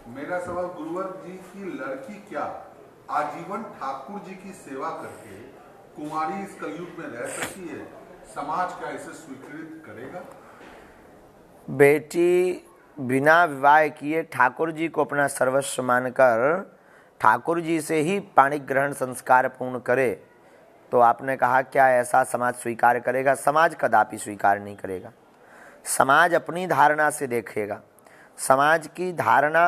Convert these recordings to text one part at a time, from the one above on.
मेरा सवाल, गुरुवर जी की लड़की क्या आजीवन ठाकुर जी की सेवा करके कुंवारी इस कलयुग में रह सकती है? समाज क्या इसे स्वीकृत करेगा? बेटी बिना विवाह किए ठाकुर जी को अपना सर्वस्व मानकर ठाकुर जी से ही पाणी ग्रहण संस्कार पूर्ण करे तो आपने कहा क्या ऐसा समाज स्वीकार करेगा? समाज कदापि स्वीकार नहीं करेगा। समाज अपनी धारणा से देखेगा। समाज की धारणा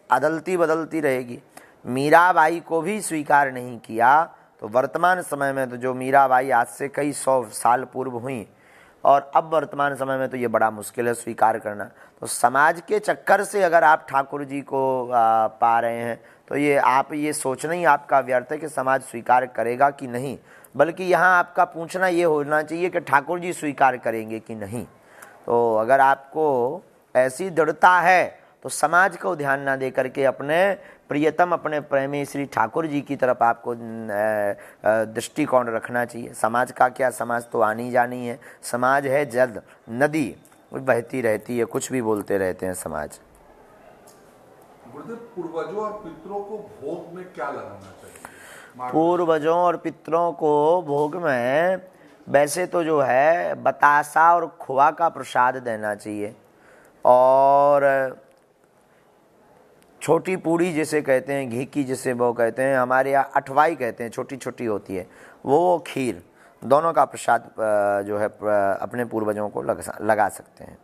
अदलती बदलती रहेगी। मीराबाई को भी स्वीकार नहीं किया तो वर्तमान समय में तो जो मीराबाई आज से कई 100 साल पूर्व हुई और अब वर्तमान समय में तो ये बड़ा मुश्किल है स्वीकार करना। तो समाज के चक्कर से अगर आप ठाकुर जी को पा रहे हैं तो ये आप ये सोचना ही आपका व्यर्थ है कि समाज स्वीकार करेगा कि नहीं, बल्कि यहाँ आपका पूछना ये होना चाहिए कि ठाकुर जी स्वीकार करेंगे कि नहीं। तो अगर आपको ऐसी दृढ़ता है तो समाज को ध्यान ना दे करके अपने प्रियतम अपने प्रेमी श्री ठाकुर जी की तरफ आपको दृष्टिकोण रखना चाहिए। समाज का क्या, समाज तो आनी जानी है। समाज है जल नदी, बहती रहती है, कुछ भी बोलते रहते हैं समाज। गुरुदेव, पूर्वजों और पितरों को भोग में क्या लगाना चाहिए? पूर्वजों और पितरों को भोग में वैसे तो जो है बतासा और खोआ का प्रसाद देना चाहिए, और छोटी पूड़ी जिसे कहते हैं, घी की जिसे वो कहते हैं, हमारे यहाँ अठवाई कहते हैं, छोटी छोटी होती है वो, खीर, दोनों का प्रसाद जो है अपने पूर्वजों को लगा सकते हैं।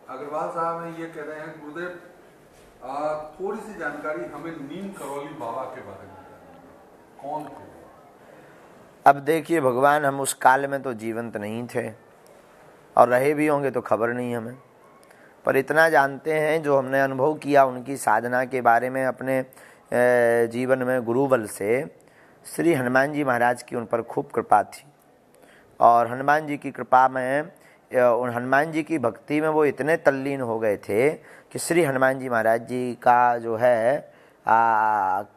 अग्रवाल साहब ये कह रहे हैं, गुरुदेव थोड़ी सी जानकारी हमें नीम करौली बाबा के बारे में, कौन थे? अब देखिए भगवान, हम उस काल में तो जीवंत नहीं थे और रहे भी होंगे तो खबर नहीं हमें, पर इतना जानते हैं जो हमने अनुभव किया उनकी साधना के बारे में अपने जीवन में गुरुबल से। श्री हनुमान जी महाराज की उन पर खूब कृपा थी और हनुमान जी की कृपा में, उन हनुमान जी की भक्ति में वो इतने तल्लीन हो गए थे कि श्री हनुमान जी महाराज जी का जो है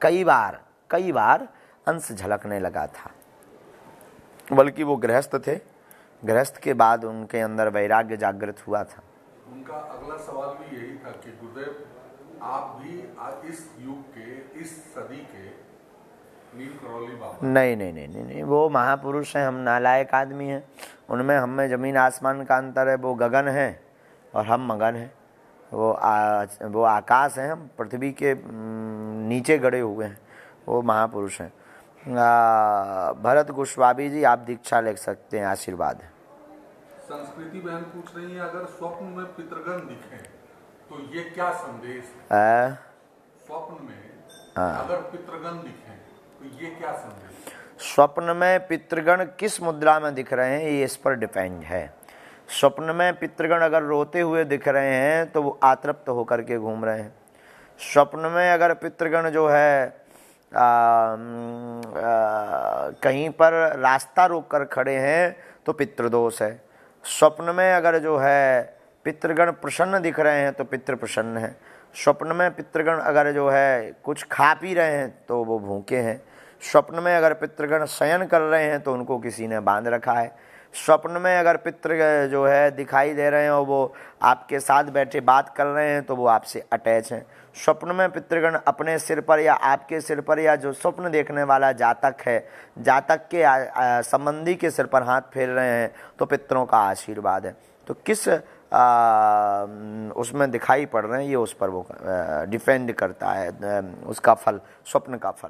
कई बार अंश झलकने लगा था। बल्कि वो गृहस्थ थे, गृहस्थ के बाद उनके अंदर वैराग्य जागृत हुआ था। उनका अगला सवाल भी यही था कि गुरुदेव आप भी इस युग के, इस सदी के नीम करौली बाबा? नहीं, वो महापुरुष हैं, हम नालायक आदमी हैं। उनमें हम में जमीन आसमान का अंतर है। वो गगन है और हम मगन हैं। वो आकाश हैं, हम पृथ्वी के नीचे गड़े हुए हैं। वो महापुरुष हैं। भरत गोस्वामी जी, आप दीक्षा ले सकते हैं, आशीर्वाद है। संस्कृति बहन पूछ रही है, अगर स्वप्न में पितृगण दिखे तो ये क्या संदेश है? स्वप्न में अगर पितृगण दिखे तो ये क्या संदेश? स्वप्न में पितृगण किस मुद्रा में दिख रहे हैं ये इस पर डिपेंड है। स्वप्न में पितृगण अगर रोते हुए दिख रहे हैं तो वो आतृप्त होकर के घूम रहे हैं। स्वप्न में अगर पितृगण जो है कहीं पर रास्ता रोक कर खड़े हैं तो पितृदोष है। स्वप्न में अगर जो है पितृगण प्रसन्न दिख रहे हैं तो पितृ प्रसन्न है। स्वप्न में पितृगण अगर जो है कुछ खा पी रहे हैं तो वो भूखे हैं। स्वप्न में अगर पितृगण शयन कर रहे हैं तो उनको किसी ने बांध रखा है। स्वप्न में अगर पितृ जो है दिखाई दे रहे हैं और वो आपके साथ बैठे बात कर रहे हैं तो वो आपसे अटैच हैं। स्वप्न में पितृगण अपने सिर पर या आपके सिर पर या जो स्वप्न देखने वाला जातक है, जातक के संबंधी के सिर पर हाथ फेर रहे हैं तो पितरों का आशीर्वाद है। तो किस उसमें दिखाई पड़ रहे हैं ये उस पर वो डिपेंड करता है, उसका फल, स्वप्न का फल।